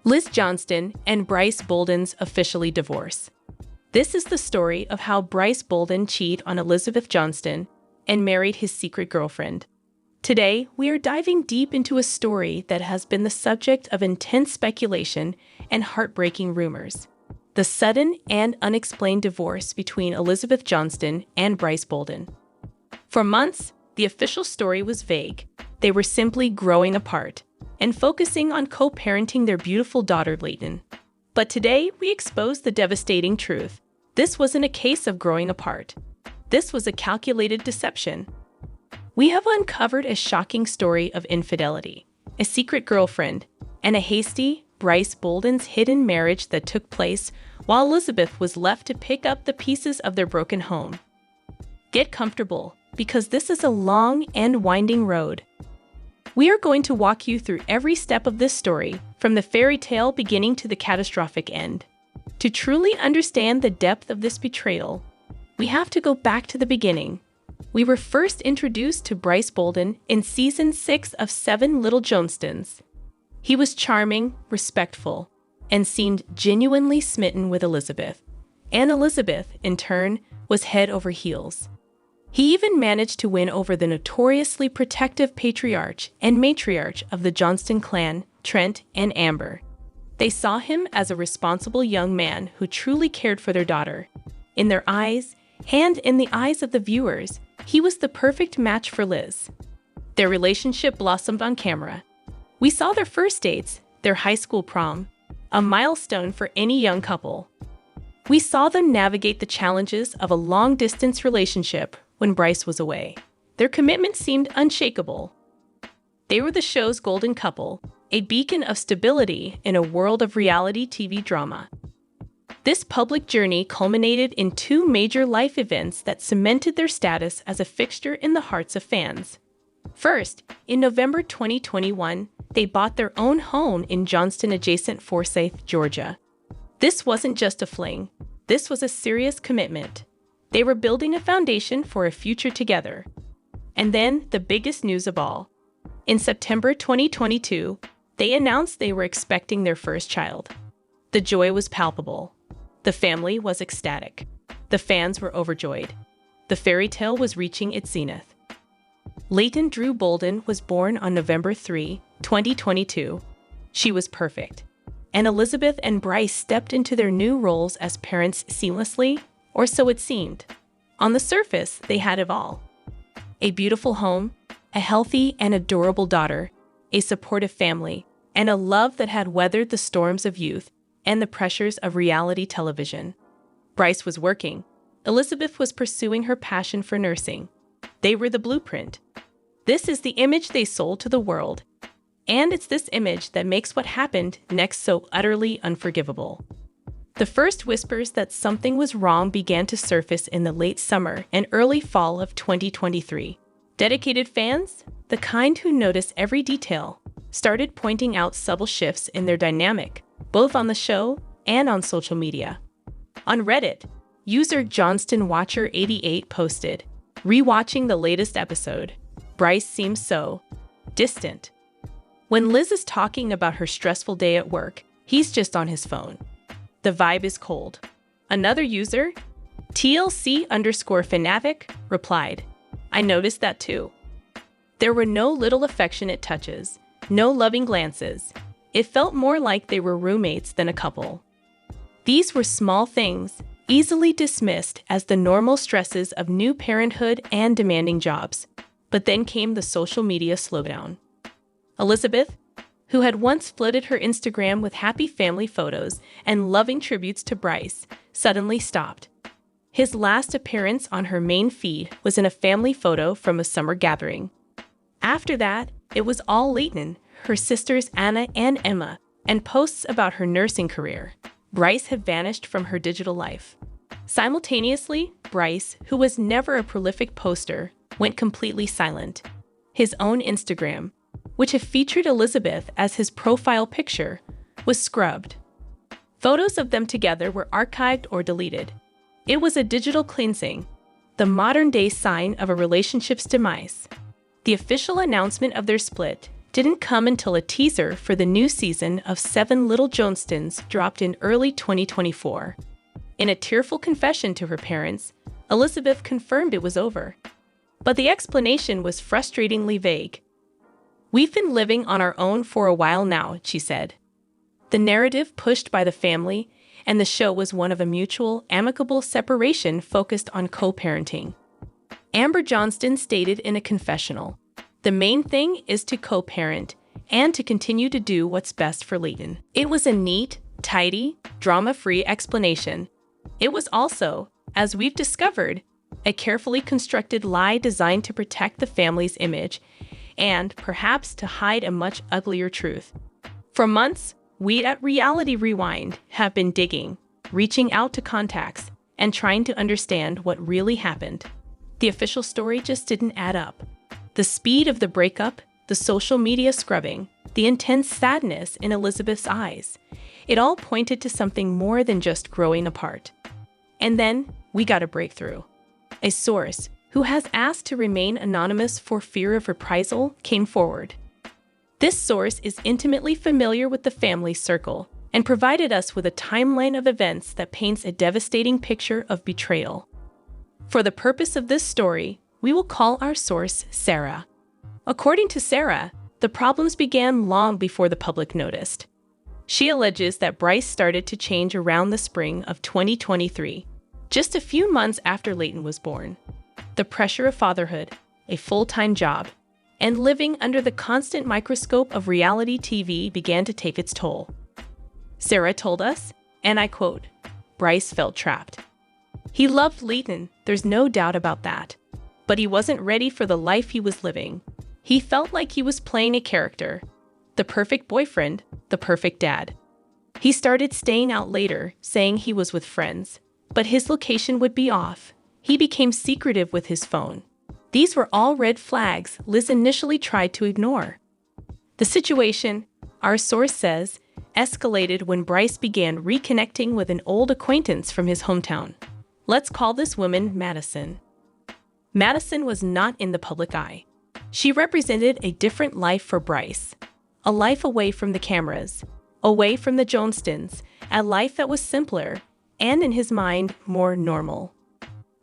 Liz Johnston and Brice Bolden's officially divorce. This is the story of how Brice Bolden cheated on Elizabeth Johnston and married his secret girlfriend. Today, we are diving deep into a story that has been the subject of intense speculation and heartbreaking rumors. The sudden and unexplained divorce between Elizabeth Johnston and Brice Bolden. For months, the official story was vague. They were simply growing apart and focusing on co-parenting their beautiful daughter, Leighton. But today, we expose the devastating truth. This wasn't a case of growing apart. This was a calculated deception. We have uncovered a shocking story of infidelity, a secret girlfriend, and a hasty Brice Bolden's hidden marriage that took place while Elizabeth was left to pick up the pieces of their broken home. Get comfortable, because this is a long and winding road. We are going to walk you through every step of this story, from the fairy tale beginning to the catastrophic end. To truly understand the depth of this betrayal, we have to go back to the beginning. We were first introduced to Brice Bolden in Season 6 of 7 Little Johnstons. He was charming, respectful, and seemed genuinely smitten with Elizabeth. And Elizabeth, in turn, was head over heels. He even managed to win over the notoriously protective patriarch and matriarch of the Johnston clan, Trent and Amber. They saw him as a responsible young man who truly cared for their daughter. In their eyes, and in the eyes of the viewers, he was the perfect match for Liz. Their relationship blossomed on camera. We saw their first dates, their high school prom, a milestone for any young couple. We saw them navigate the challenges of a long-distance relationship when Brice was away. Their commitment seemed unshakable. They were the show's golden couple, a beacon of stability in a world of reality TV drama. This public journey culminated in 2 major life events that cemented their status as a fixture in the hearts of fans. First, in November 2021, they bought their own home in Johnston adjacent Forsyth, Georgia. This wasn't just a fling. This was a serious commitment. They were building a foundation for a future together. And then, the biggest news of all. In September 2022, they announced they were expecting their first child. The joy was palpable. The family was ecstatic. The fans were overjoyed. The fairy tale was reaching its zenith. Leighton Drew Bolden was born on November 3, 2022. She was perfect. And Elizabeth and Brice stepped into their new roles as parents seamlessly, or so it seemed. On the surface, they had it all. A beautiful home, a healthy and adorable daughter, a supportive family, and a love that had weathered the storms of youth and the pressures of reality television. Brice was working. Elizabeth was pursuing her passion for nursing. They were the blueprint. This is the image they sold to the world. And it's this image that makes what happened next so utterly unforgivable. The first whispers that something was wrong began to surface in the late summer and early fall of 2023. Dedicated fans, the kind who notice every detail, started pointing out subtle shifts in their dynamic, both on the show and on social media. On Reddit, user Johnston Watcher 88 posted, "Rewatching the latest episode, Brice seems so distant. When Liz is talking about her stressful day at work, he's just on his phone. The vibe is cold." Another user, TLC_fanatic, replied, "I noticed that too." There were no little affectionate touches, no loving glances. It felt more like they were roommates than a couple. These were small things, easily dismissed as the normal stresses of new parenthood and demanding jobs. But then came the social media slowdown. Elizabeth, who had once flooded her Instagram with happy family photos and loving tributes to Brice, suddenly stopped. His last appearance on her main feed was in a family photo from a summer gathering. After that, it was all Leighton, her sisters Anna and Emma, and posts about her nursing career. Brice had vanished from her digital life. Simultaneously, Brice, who was never a prolific poster, went completely silent. His own Instagram, which had featured Elizabeth as his profile picture, was scrubbed. Photos of them together were archived or deleted. It was a digital cleansing, the modern-day sign of a relationship's demise. The official announcement of their split, didn't come until a teaser for the new season of 7 Little Johnstons dropped in early 2024. In a tearful confession to her parents, Elizabeth confirmed it was over. But the explanation was frustratingly vague. "We've been living on our own for a while now," she said. The narrative pushed by the family and the show was one of a mutual, amicable separation focused on co-parenting. Amber Johnston stated in a confessional, "The main thing is to co-parent and to continue to do what's best for Leighton." It was a neat, tidy, drama-free explanation. It was also, as we've discovered, a carefully constructed lie designed to protect the family's image and, perhaps, to hide a much uglier truth. For months, we at Reality Rewind have been digging, reaching out to contacts, and trying to understand what really happened. The official story just didn't add up. The speed of the breakup, the social media scrubbing, the intense sadness in Elizabeth's eyes, it all pointed to something more than just growing apart. And then, we got a breakthrough. A source, who has asked to remain anonymous for fear of reprisal, came forward. This source is intimately familiar with the family circle and provided us with a timeline of events that paints a devastating picture of betrayal. For the purpose of this story, we will call our source Sarah. According to Sarah, the problems began long before the public noticed. She alleges that Brice started to change around the spring of 2023, just a few months after Leighton was born. The pressure of fatherhood, a full-time job, and living under the constant microscope of reality TV began to take its toll. Sarah told us, and I quote, "Brice felt trapped. He loved Leighton, there's no doubt about that. But he wasn't ready for the life he was living. He felt like he was playing a character, the perfect boyfriend, the perfect dad. He started staying out later, saying he was with friends, but his location would be off. He became secretive with his phone. These were all red flags Liz initially tried to ignore. The situation, our source says, escalated when Brice began reconnecting with an old acquaintance from his hometown. Let's call this woman Madison. Madison was not in the public eye. She represented a different life for Brice, a life away from the cameras, away from the Johnstons, a life that was simpler and, in his mind, more normal.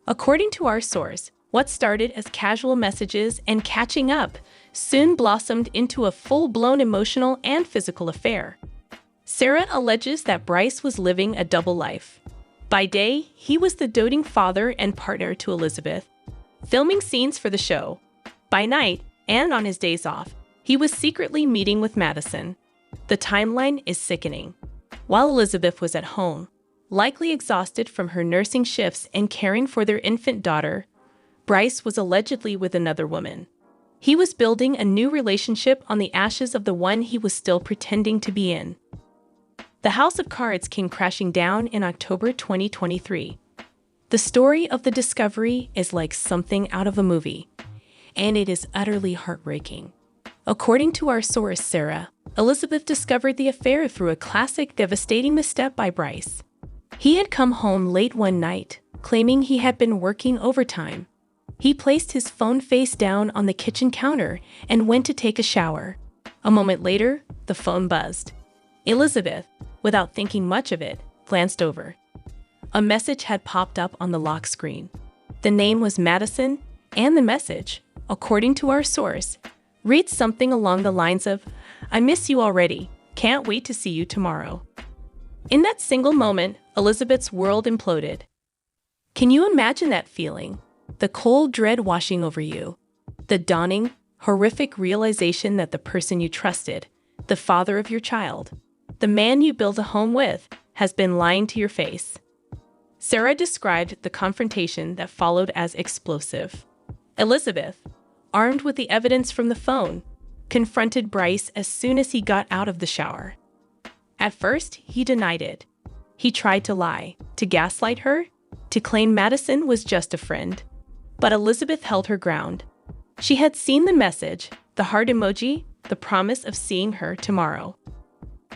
According to our source, what started as casual messages and catching up soon blossomed into a full-blown emotional and physical affair. Sarah alleges that Brice was living a double life. By day, he was the doting father and partner to Elizabeth, filming scenes for the show. By night, and on his days off, he was secretly meeting with Madison. The timeline is sickening. While Elizabeth was at home, likely exhausted from her nursing shifts and caring for their infant daughter, Brice was allegedly with another woman. He was building a new relationship on the ashes of the one he was still pretending to be in. The house of cards came crashing down in October 2023. The story of the discovery is like something out of a movie, and it is utterly heartbreaking. According to our source, Sarah, Elizabeth discovered the affair through a classic devastating misstep by Brice. He had come home late one night, claiming he had been working overtime. He placed his phone face down on the kitchen counter and went to take a shower. A moment later, the phone buzzed. Elizabeth, without thinking much of it, glanced over. A message had popped up on the lock screen. The name was Madison, and the message, according to our source, reads something along the lines of, "I miss you already. Can't wait to see you tomorrow." In that single moment, Elizabeth's world imploded. Can you imagine that feeling? The cold dread washing over you. The dawning, horrific realization that the person you trusted, the father of your child, the man you built a home with, has been lying to your face. Sarah described the confrontation that followed as explosive. Elizabeth, armed with the evidence from the phone, confronted Brice as soon as he got out of the shower. At first, he denied it. He tried to lie, to gaslight her, to claim Madison was just a friend. But Elizabeth held her ground. She had seen the message, the heart emoji, the promise of seeing her tomorrow.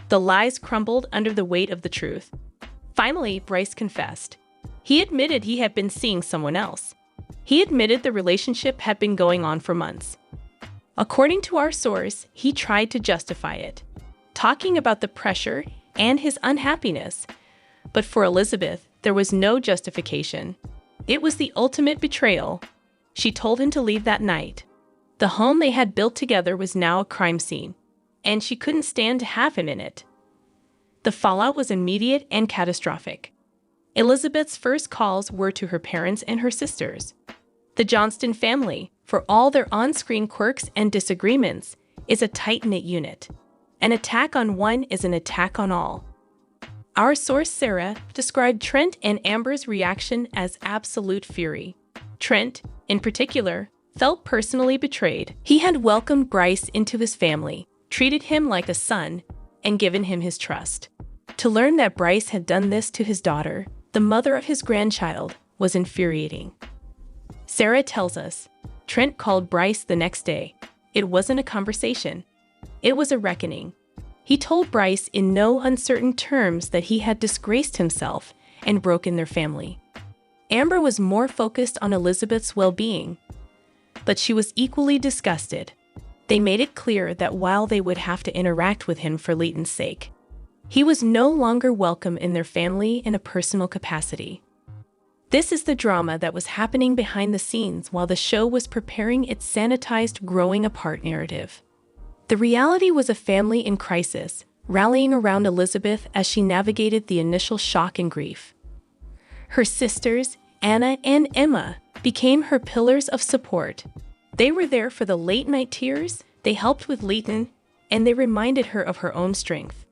The lies crumbled under the weight of the truth. Finally, Brice confessed. He admitted he had been seeing someone else. He admitted the relationship had been going on for months. According to our source, he tried to justify it, talking about the pressure and his unhappiness. But for Elizabeth, there was no justification. It was the ultimate betrayal. She told him to leave that night. The home they had built together was now a crime scene, and she couldn't stand to have him in it. The fallout was immediate and catastrophic. Elizabeth's first calls were to her parents and her sisters. The Johnston family, for all their on-screen quirks and disagreements, is a tight-knit unit. An attack on one is an attack on all. Our source Sarah described Trent and Amber's reaction as absolute fury. Trent, in particular, felt personally betrayed. He had welcomed Brice into his family, treated him like a son, and given him his trust. To learn that Brice had done this to his daughter, the mother of his grandchild, was infuriating. Sarah tells us, Trent called Brice the next day. It wasn't a conversation. It was a reckoning. He told Brice in no uncertain terms that he had disgraced himself and broken their family. Amber was more focused on Elizabeth's well-being, but she was equally disgusted. They made it clear that while they would have to interact with him for Leighton's sake, he was no longer welcome in their family in a personal capacity. This is the drama that was happening behind the scenes while the show was preparing its sanitized growing apart narrative. The reality was a family in crisis, rallying around Elizabeth as she navigated the initial shock and grief. Her sisters, Anna and Emma, became her pillars of support. They were there for the late-night tears, they helped with Leighton, and they reminded her of her own strength.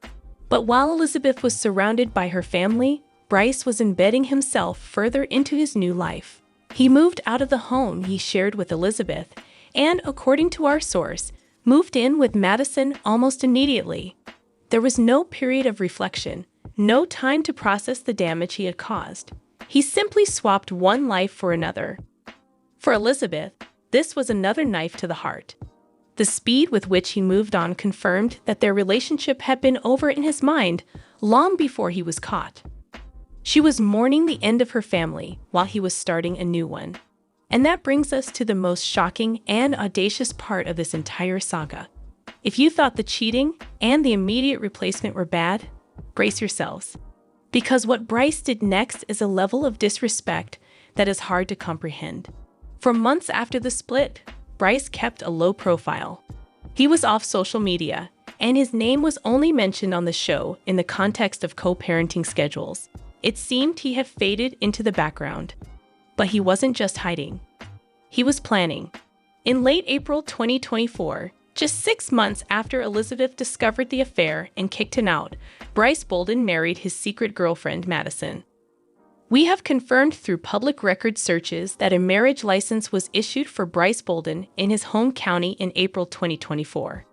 But while Elizabeth was surrounded by her family, Brice was embedding himself further into his new life. He moved out of the home he shared with Elizabeth, and, according to our source, moved in with Madison almost immediately. There was no period of reflection, no time to process the damage he had caused. He simply swapped one life for another. For Elizabeth, this was another knife to the heart. The speed with which he moved on confirmed that their relationship had been over in his mind long before he was caught. She was mourning the end of her family while he was starting a new one. And that brings us to the most shocking and audacious part of this entire saga. If you thought the cheating and the immediate replacement were bad, brace yourselves. Because what Brice did next is a level of disrespect that is hard to comprehend. For months after the split, Brice kept a low profile. He was off social media, and his name was only mentioned on the show in the context of co-parenting schedules. It seemed he had faded into the background. But he wasn't just hiding. He was planning. In late April 2024, just 6 months after Elizabeth discovered the affair and kicked him out, Brice Bolden married his secret girlfriend, Madison. We have confirmed through public record searches that a marriage license was issued for Brice Bolden in his home county in April 2024.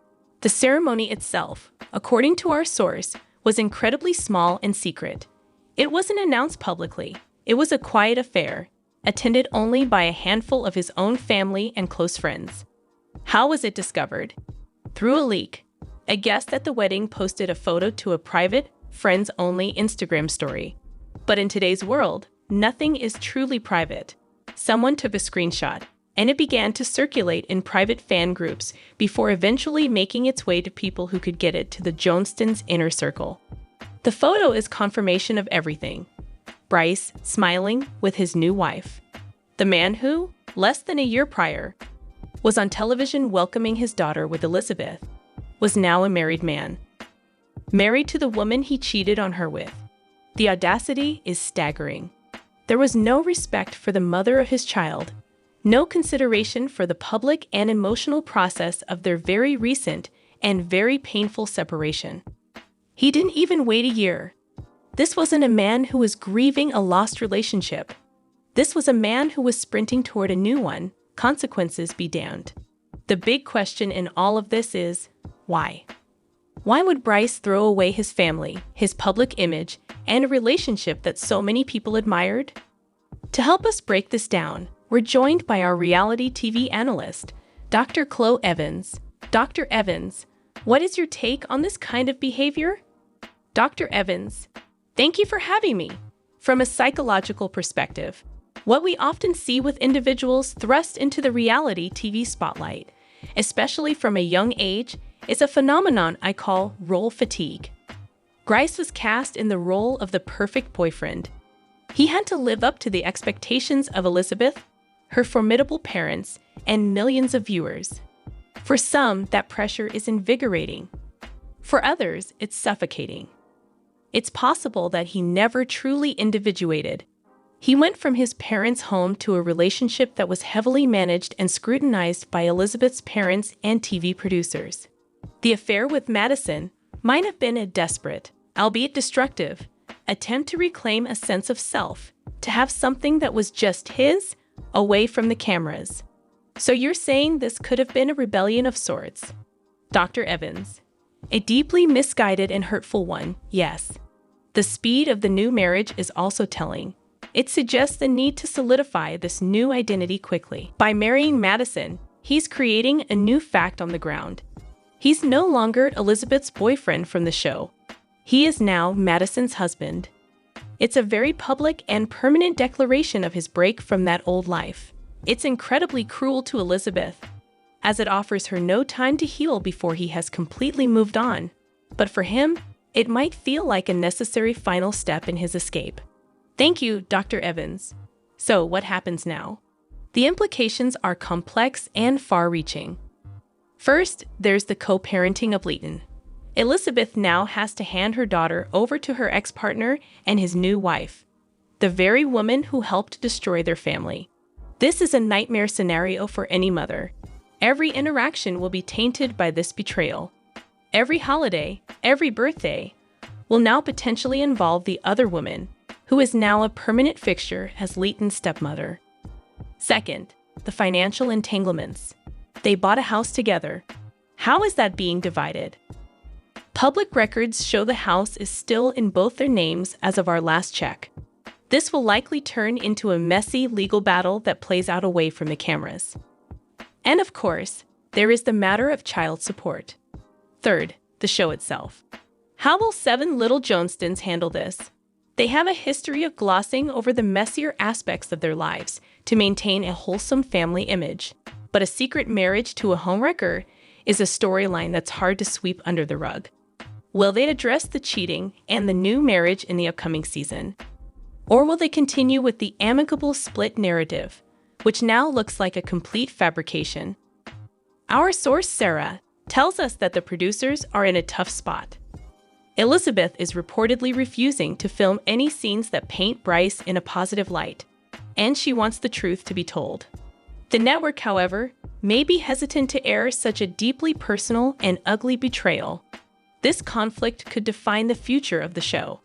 The ceremony itself, according to our source, was incredibly small and secret. It wasn't announced publicly. It was a quiet affair, attended only by a handful of his own family and close friends. How was it discovered? Through a leak. A guest at the wedding posted a photo to a private, friends-only Instagram story. But in today's world, nothing is truly private. Someone took a screenshot, and it began to circulate in private fan groups before eventually making its way to people who could get it to the Johnstons' inner circle. The photo is confirmation of everything. Brice smiling with his new wife. The man who, less than a year prior, was on television welcoming his daughter with Elizabeth, was now a married man. Married to the woman he cheated on her with. The audacity is staggering. There was no respect for the mother of his child, no consideration for the public and emotional process of their very recent and very painful separation. He didn't even wait a year. This wasn't a man who was grieving a lost relationship. This was a man who was sprinting toward a new one, consequences be damned. The big question in all of this is, why? Why would Brice throw away his family, his public image, and a relationship that so many people admired? To help us break this down, we're joined by our reality TV analyst, Dr. Chloe Evans. Dr. Evans, what is your take on this kind of behavior? Dr. Evans, thank you for having me. From a psychological perspective, what we often see with individuals thrust into the reality TV spotlight especially from a young age, is a phenomenon I call role fatigue. Brice was cast in the role of the perfect boyfriend. He had to live up to the expectations of Elizabeth, her formidable parents, and millions of viewers. For some, that pressure is invigorating. For others, it's suffocating. It's possible that he never truly individuated. He went from his parents' home to a relationship that was heavily managed and scrutinized by Elizabeth's parents and TV producers. The affair with Madison might have been a desperate, albeit destructive, attempt to reclaim a sense of self, to have something that was just his, away from the cameras. So you're saying this could have been a rebellion of sorts? Dr. Evans. A deeply misguided and hurtful one, yes. The speed of the new marriage is also telling. It suggests the need to solidify this new identity quickly. By marrying Madison, he's creating a new fact on the ground. He's no longer Elizabeth's boyfriend from the show. He is now Madison's husband. It's a very public and permanent declaration of his break from that old life. It's incredibly cruel to Elizabeth, as it offers her no time to heal before he has completely moved on. But for him, it might feel like a necessary final step in his escape. Thank you, Dr. Evans. So, what happens now? The implications are complex and far-reaching. First, there's the co-parenting of Leighton. Elizabeth now has to hand her daughter over to her ex-partner and his new wife, the very woman who helped destroy their family. This is a nightmare scenario for any mother. Every interaction will be tainted by this betrayal. Every holiday, every birthday, will now potentially involve the other woman, who is now a permanent fixture as Leighton's stepmother. Second, the financial entanglements. They bought a house together. How is that being divided? Public records show the house is still in both their names as of our last check. This will likely turn into a messy legal battle that plays out away from the cameras. And of course, there is the matter of child support. Third, the show itself. How will 7 little Johnstons handle this? They have a history of glossing over the messier aspects of their lives to maintain a wholesome family image. But a secret marriage to a homewrecker is a storyline that's hard to sweep under the rug. Will they address the cheating and the new marriage in the upcoming season? Or will they continue with the amicable split narrative, which now looks like a complete fabrication? Our source, Sarah, tells us that the producers are in a tough spot. Elizabeth is reportedly refusing to film any scenes that paint Brice in a positive light, and she wants the truth to be told. The network, however, may be hesitant to air such a deeply personal and ugly betrayal. This conflict could define the future of the show.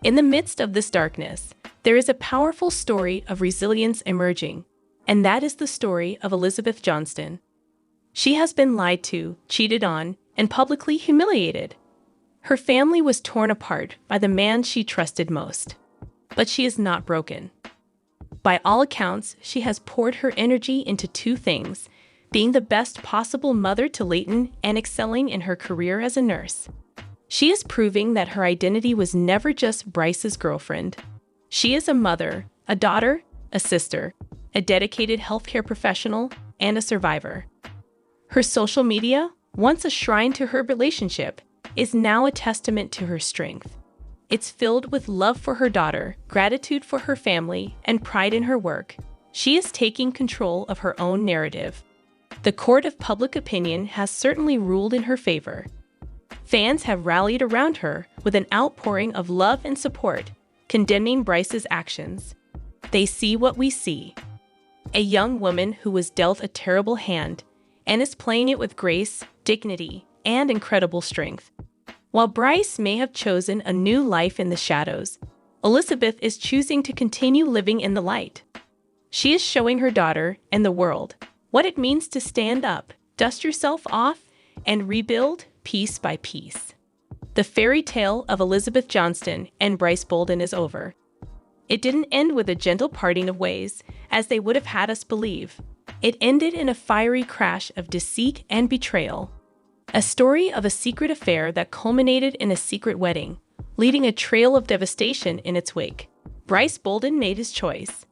In the midst of this darkness, there is a powerful story of resilience emerging, and that is the story of Elizabeth Johnston. She has been lied to, cheated on, and publicly humiliated. Her family was torn apart by the man she trusted most. But she is not broken. By all accounts, she has poured her energy into 2 things: being the best possible mother to Leighton and excelling in her career as a nurse. She is proving that her identity was never just Brice's girlfriend. She is a mother, a daughter, a sister, a dedicated healthcare professional, and a survivor. Her social media, once a shrine to her relationship, is now a testament to her strength. It's filled with love for her daughter, gratitude for her family, and pride in her work. She is taking control of her own narrative. The court of public opinion has certainly ruled in her favor. Fans have rallied around her with an outpouring of love and support, condemning Brice's actions. They see what we see: a young woman who was dealt a terrible hand and is playing it with grace, dignity, and incredible strength. While Brice may have chosen a new life in the shadows, Elizabeth is choosing to continue living in the light. She is showing her daughter and the world what it means to stand up, dust yourself off, and rebuild piece by piece. The fairy tale of Elizabeth Johnston and Brice Bolden is over. It didn't end with a gentle parting of ways, as they would have had us believe. It ended in a fiery crash of deceit and betrayal. A story of a secret affair that culminated in a secret wedding, leaving a trail of devastation in its wake. Brice Bolden made his choice.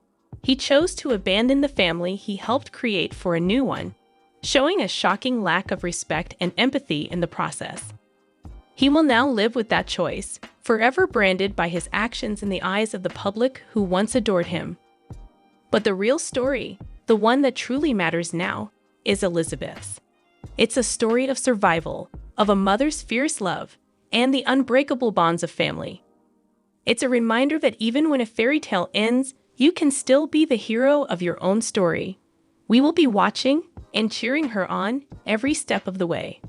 He chose to abandon the family he helped create for a new one, showing a shocking lack of respect and empathy in the process. He will now live with that choice, forever branded by his actions in the eyes of the public who once adored him. But the real story, the one that truly matters now, is Elizabeth's. It's a story of survival, of a mother's fierce love, and the unbreakable bonds of family. It's a reminder that even when a fairy tale ends, you can still be the hero of your own story. We will be watching and cheering her on every step of the way.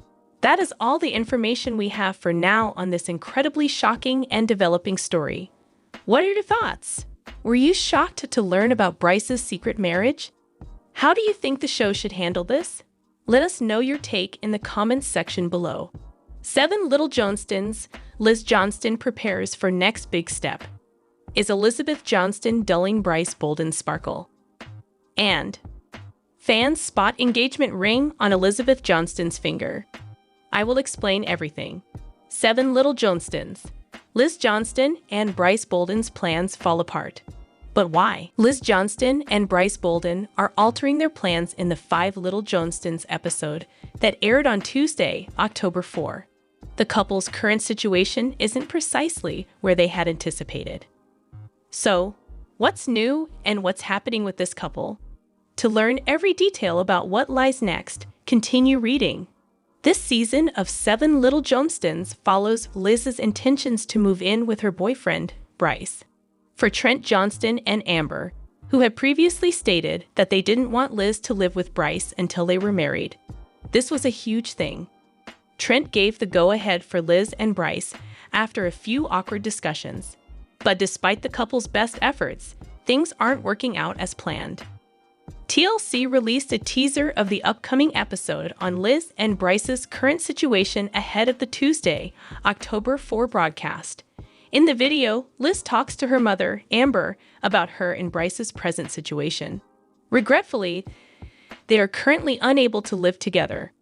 That is all the information we have for now on this incredibly shocking and developing story. What are your thoughts? Were you shocked to learn about Brice's secret marriage? How do you think the show should handle this? Let us know your take in the comments section below. 7 Little Johnstons, Liz Johnston prepares for next big step. Is Elizabeth Johnston dulling Brice Bolden's sparkle? And fans spot engagement ring on Elizabeth Johnston's finger. I will explain everything. 7 Little Johnstons. Liz Johnston and Brice Bolden's plans fall apart. But why? Liz Johnston and Brice Bolden are altering their plans in the 5 Little Johnstons episode that aired on Tuesday, October 4. The couple's current situation isn't precisely where they had anticipated. So, what's new and what's happening with this couple? To learn every detail about what lies next, continue reading. This season of 7 Little Johnstons follows Liz's intentions to move in with her boyfriend, Brice. For Trent Johnston and Amber, who had previously stated that they didn't want Liz to live with Brice until they were married, this was a huge thing. Trent gave the go-ahead for Liz and Brice after a few awkward discussions. But despite the couple's best efforts, things aren't working out as planned. TLC released a teaser of the upcoming episode on Liz and Brice's current situation ahead of the Tuesday, October 4 broadcast. In the video, Liz talks to her mother, Amber, about her and Brice's present situation. Regretfully, they are currently unable to live together.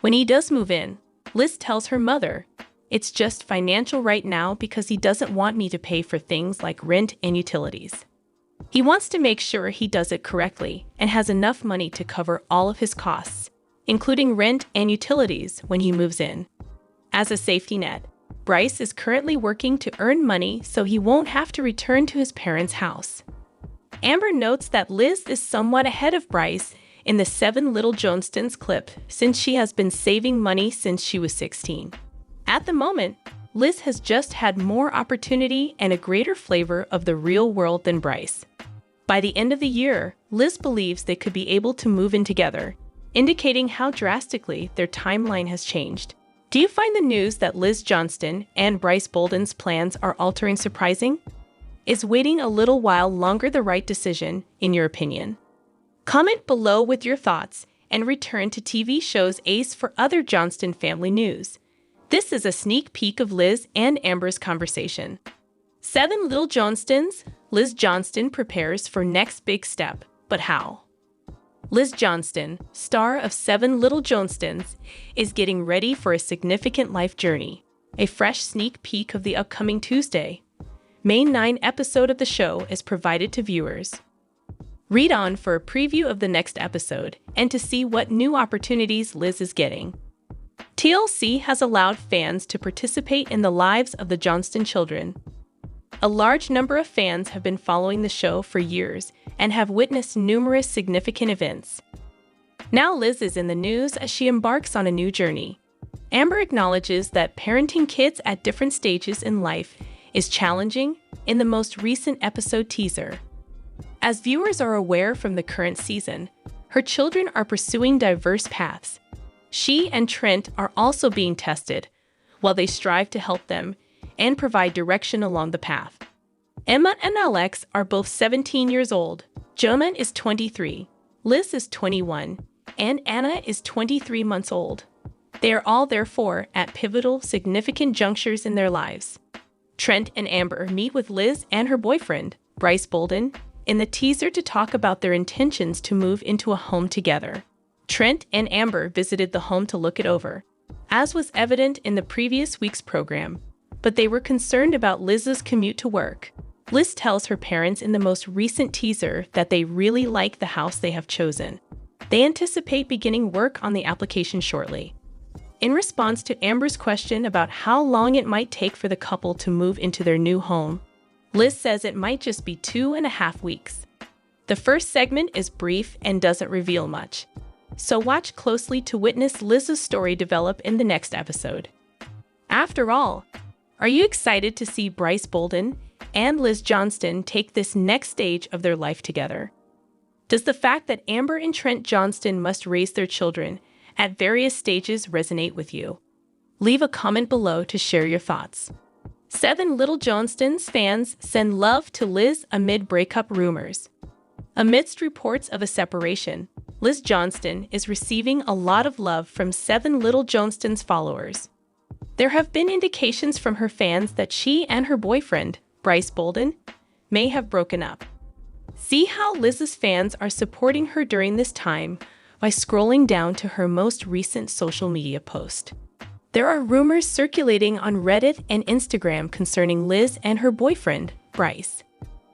When he does move in, Liz tells her mother, "It's just financial right now because he doesn't want me to pay for things like rent and utilities. He wants to make sure he does it correctly and has enough money to cover all of his costs, including rent and utilities when he moves in." As a safety net, Brice is currently working to earn money so he won't have to return to his parents' house. Amber notes that Liz is somewhat ahead of Brice in the 7 Little Johnstons clip since she has been saving money since she was 16. At the moment, Liz has just had more opportunity and a greater flavor of the real world than Brice. By the end of the year, Liz believes they could be able to move in together, indicating how drastically their timeline has changed. Do you find the news that Liz Johnston and Brice Bolden's plans are altering surprising? Is waiting a little while longer the right decision, in your opinion? Comment below with your thoughts and return to TV shows Ace for other Johnston family news. This is a sneak peek of Liz and Amber's conversation. 7 Little Johnstons, Liz Johnston prepares for next big step, but how? Liz Johnston, star of 7 Little Johnstons, is getting ready for a significant life journey. A fresh sneak peek of the upcoming Tuesday, May 9 episode of the show is provided to viewers. Read on for a preview of the next episode and to see what new opportunities Liz is getting. TLC has allowed fans to participate in the lives of the Johnston children. A large number of fans have been following the show for years and have witnessed numerous significant events. Now Liz is in the news as she embarks on a new journey. Amber acknowledges that parenting kids at different stages in life is challenging in the most recent episode teaser. As viewers are aware from the current season, her children are pursuing diverse paths. She and Trent are also being tested, while they strive to help them and provide direction along the path. Emma and Alex are both 17 years old. Jonah is 23, Liz is 21, and Anna is 23 months old. They are all therefore at pivotal, significant junctures in their lives. Trent and Amber meet with Liz and her boyfriend, Brice Bolden, in the teaser to talk about their intentions to move into a home together. Trent and Amber visited the home to look it over, as was evident in the previous week's program, but they were concerned about Liz's commute to work. Liz tells her parents in the most recent teaser that they really like the house they have chosen. They anticipate beginning work on the application shortly. In response to Amber's question about how long it might take for the couple to move into their new home, Liz says it might just be 2.5 weeks. The first segment is brief and doesn't reveal much, so watch closely to witness Liz's story develop in the next episode. After all, are you excited to see Brice Bolden and Liz Johnston take this next stage of their life together? Does the fact that Amber and Trent Johnston must raise their children at various stages resonate with you? Leave a comment below to share your thoughts. 7 Little Johnstons fans send love to Liz amid breakup rumors. Amidst reports of a separation, Liz Johnston is receiving a lot of love from 7 Little Johnstons followers. There have been indications from her fans that she and her boyfriend, Brice Bolden, may have broken up. See how Liz's fans are supporting her during this time by scrolling down to her most recent social media post. There are rumors circulating on Reddit and Instagram concerning Liz and her boyfriend, Brice.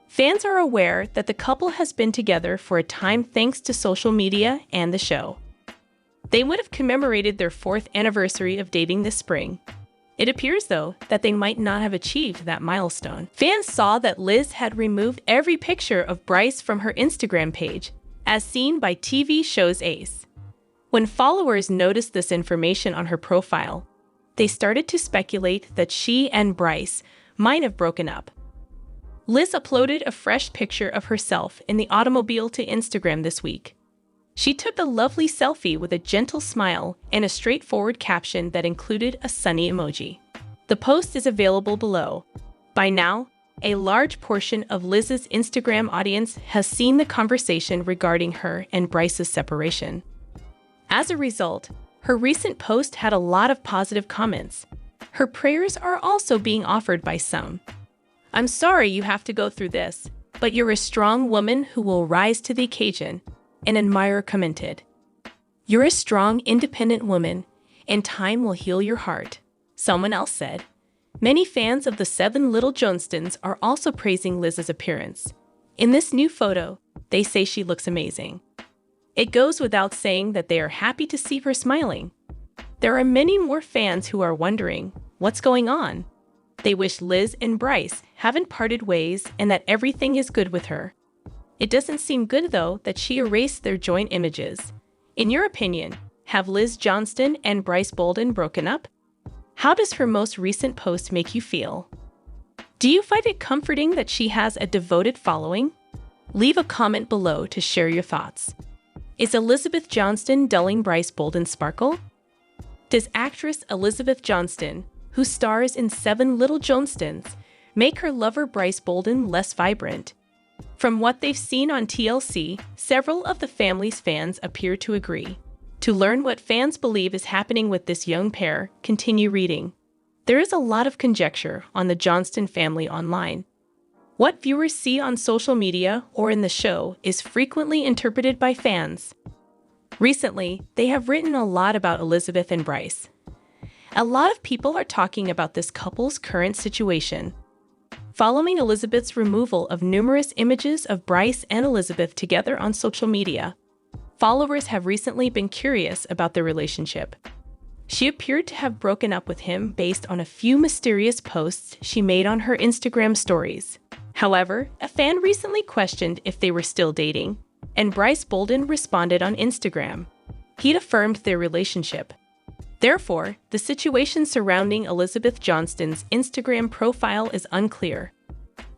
Fans are aware that the couple has been together for a time thanks to social media and the show. They would have commemorated their 4th anniversary of dating this spring. It appears, though, that they might not have achieved that milestone. Fans saw that Liz had removed every picture of Brice from her Instagram page, as seen by TV show's Ace. When followers noticed this information on her profile, they started to speculate that she and Brice might have broken up. Liz uploaded a fresh picture of herself in the automobile to Instagram this week. She took a lovely selfie with a gentle smile and a straightforward caption that included a sunny emoji. The post is available below. By now, a large portion of Liz's Instagram audience has seen the conversation regarding her and Brice's separation. As a result, her recent post had a lot of positive comments. Her prayers are also being offered by some. "I'm sorry you have to go through this, but you're a strong woman who will rise to the occasion," an admirer commented. "You're a strong, independent woman, and time will heal your heart," someone else said. Many fans of the 7 Little Johnstons are also praising Liz's appearance. In this new photo, they say she looks amazing. It goes without saying that they are happy to see her smiling. There are many more fans who are wondering, what's going on? They wish Liz and Brice haven't parted ways and that everything is good with her. It doesn't seem good, though, that she erased their joint images. In your opinion, have Liz Johnston and Brice Bolden broken up? How does her most recent post make you feel? Do you find it comforting that she has a devoted following? Leave a comment below to share your thoughts. Is Elizabeth Johnston dulling Brice Bolden's sparkle? Does actress Elizabeth Johnston, who stars in 7 Little Johnstons, make her lover Brice Bolden less vibrant? From what they've seen on TLC, several of the family's fans appear to agree. To learn what fans believe is happening with this young pair, continue reading. There is a lot of conjecture on the Johnston family online. What viewers see on social media or in the show is frequently interpreted by fans. Recently, they have written a lot about Elizabeth and Brice. A lot of people are talking about this couple's current situation. Following Elizabeth's removal of numerous images of Brice and Elizabeth together on social media, followers have recently been curious about their relationship. She appeared to have broken up with him based on a few mysterious posts she made on her Instagram stories. However, a fan recently questioned if they were still dating, and Brice Bolden responded on Instagram. He'd affirmed their relationship. Therefore, the situation surrounding Elizabeth Johnston's Instagram profile is unclear.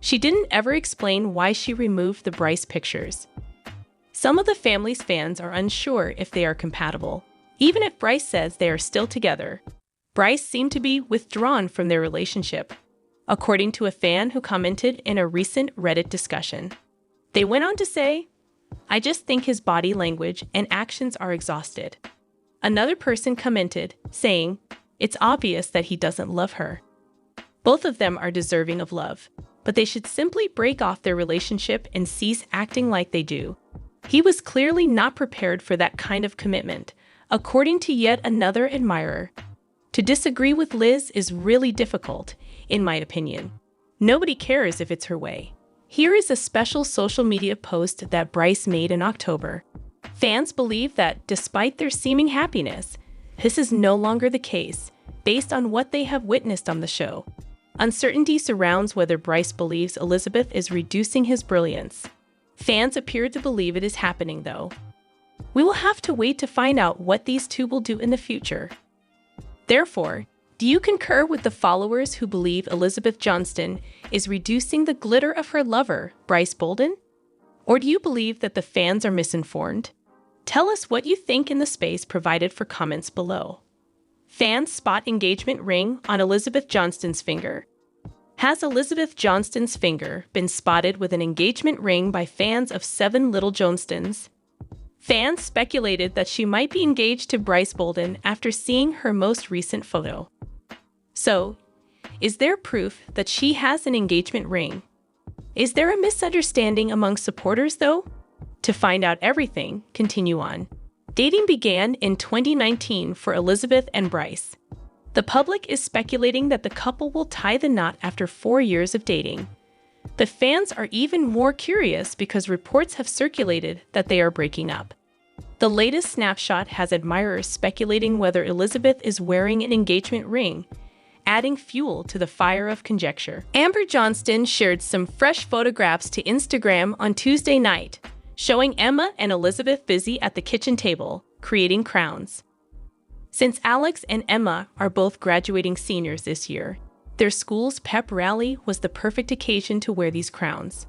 She didn't ever explain why she removed the Brice pictures. Some of the family's fans are unsure if they are compatible. Even if Brice says they are still together, Brice seemed to be withdrawn from their relationship, according to a fan who commented in a recent Reddit discussion. They went on to say, "I just think his body language and actions are exhausted." Another person commented, saying, "It's obvious that he doesn't love her." Both of them are deserving of love, but they should simply break off their relationship and cease acting like they do. He was clearly not prepared for that kind of commitment, according to yet another admirer. To disagree with Liz is really difficult, in my opinion. Nobody cares if it's her way. Here is a special social media post that Brice made in October. Fans believe that, despite their seeming happiness, this is no longer the case, based on what they have witnessed on the show. Uncertainty surrounds whether Brice believes Elizabeth is reducing his brilliance. Fans appear to believe it is happening, though. We will have to wait to find out what these two will do in the future. Therefore, do you concur with the followers who believe Elizabeth Johnston is reducing the glitter of her lover, Brice Bolden? Or do you believe that the fans are misinformed? Tell us what you think in the space provided for comments below. Fans spot engagement ring on Elizabeth Johnston's finger. Has Elizabeth Johnston's finger been spotted with an engagement ring by fans of 7 Little Johnstons? Fans speculated that she might be engaged to Brice Bolden after seeing her most recent photo. So, is there proof that she has an engagement ring? Is there a misunderstanding among supporters, though? To find out everything, continue on. Dating began in 2019 for Elizabeth and Brice. The public is speculating that the couple will tie the knot after 4 years of dating. The fans are even more curious because reports have circulated that they are breaking up. The latest snapshot has admirers speculating whether Elizabeth is wearing an engagement ring, adding fuel to the fire of conjecture. Amber Johnston shared some fresh photographs to Instagram on Tuesday night, showing Emma and Elizabeth busy at the kitchen table, creating crowns. Since Alex and Emma are both graduating seniors this year, their school's pep rally was the perfect occasion to wear these crowns.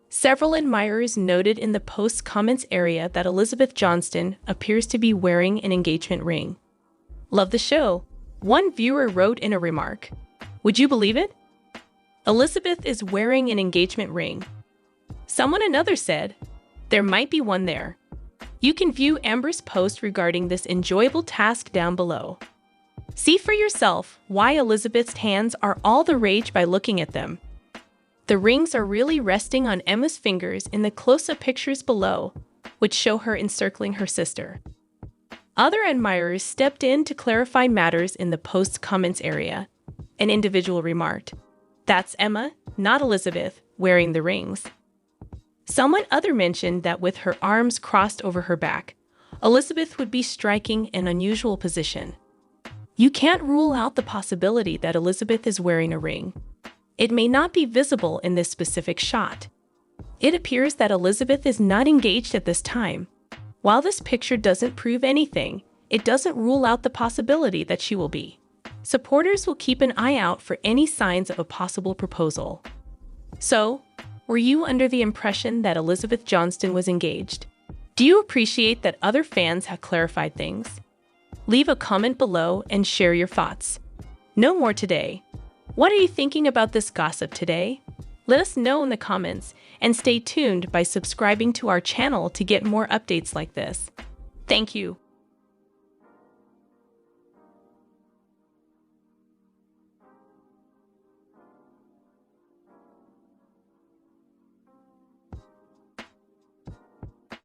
Several admirers noted in the post comments area that Elizabeth Johnston appears to be wearing an engagement ring. Love the show, one viewer wrote in a remark. Would you believe it? Elizabeth is wearing an engagement ring. Another said, there might be one there. You can view Amber's post regarding this enjoyable task down below. See for yourself why Elizabeth's hands are all the rage by looking at them. The rings are really resting on Emma's fingers in the close-up pictures below, which show her encircling her sister. Other admirers stepped in to clarify matters in the post comments area. An individual remarked, "That's Emma, not Elizabeth, wearing the rings." Other mentioned that with her arms crossed over her back, Elizabeth would be striking an unusual position. You can't rule out the possibility that Elizabeth is wearing a ring. It may not be visible in this specific shot. It appears that Elizabeth is not engaged at this time. While this picture doesn't prove anything, it doesn't rule out the possibility that she will be. Supporters will keep an eye out for any signs of a possible proposal. So, were you under the impression that Elizabeth Johnston was engaged? Do you appreciate that other fans have clarified things? Leave a comment below and share your thoughts. No more today. What are you thinking about this gossip today? Let us know in the comments and stay tuned by subscribing to our channel to get more updates like this. Thank you.